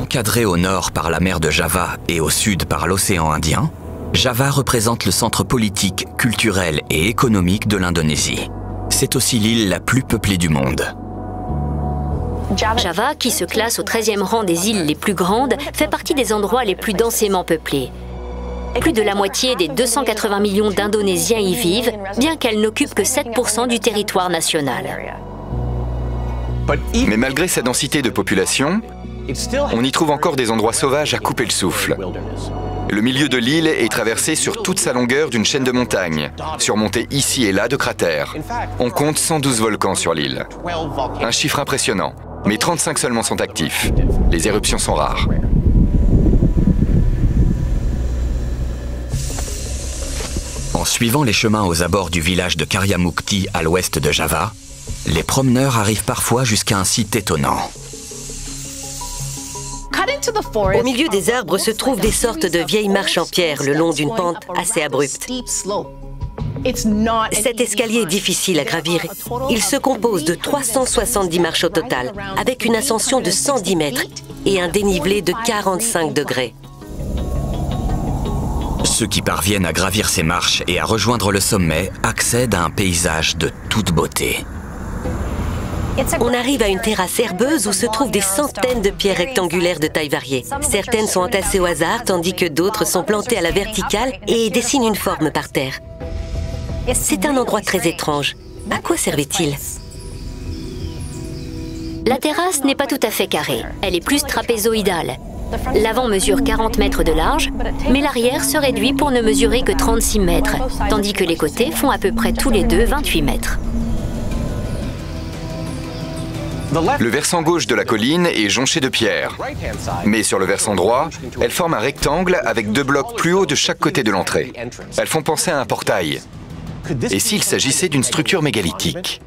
Encadrée au nord par la mer de Java et au sud par l'océan Indien, Java représente le centre politique, culturel et économique de l'Indonésie. C'est aussi l'île la plus peuplée du monde. Java, qui se classe au 13e rang des îles les plus grandes, fait partie des endroits les plus densément peuplés. Plus de la moitié des 280 millions d'Indonésiens y vivent, bien qu'elle n'occupe que 7% du territoire national. Mais malgré sa densité de population, on y trouve encore des endroits sauvages à couper le souffle. Le milieu de l'île est traversé sur toute sa longueur d'une chaîne de montagnes, surmontée ici et là de cratères. On compte 112 volcans sur l'île. Un chiffre impressionnant, mais 35 seulement sont actifs. Les éruptions sont rares. En suivant les chemins aux abords du village de Karyamukti à l'ouest de Java, les promeneurs arrivent parfois jusqu'à un site étonnant. Au milieu des arbres se trouvent des sortes de vieilles marches en pierre le long d'une pente assez abrupte. Cet escalier est difficile à gravir. Il se compose de 370 marches au total, avec une ascension de 110 mètres et un dénivelé de 45 degrés. Ceux qui parviennent à gravir ces marches et à rejoindre le sommet accèdent à un paysage de toute beauté. On arrive à une terrasse herbeuse où se trouvent des centaines de pierres rectangulaires de taille variée. Certaines sont entassées au hasard, tandis que d'autres sont plantées à la verticale et dessinent une forme par terre. C'est un endroit très étrange. À quoi servait-il? La terrasse n'est pas tout à fait carrée, elle est plus trapézoïdale. L'avant mesure 40 mètres de large, mais l'arrière se réduit pour ne mesurer que 36 mètres, tandis que les côtés font à peu près tous les deux 28 mètres. Le versant gauche de la colline est jonché de pierres, mais sur le versant droit, elles forment un rectangle avec 2 blocs plus hauts de chaque côté de l'entrée. Elles font penser à un portail. Et s'il s'agissait d'une structure mégalithique?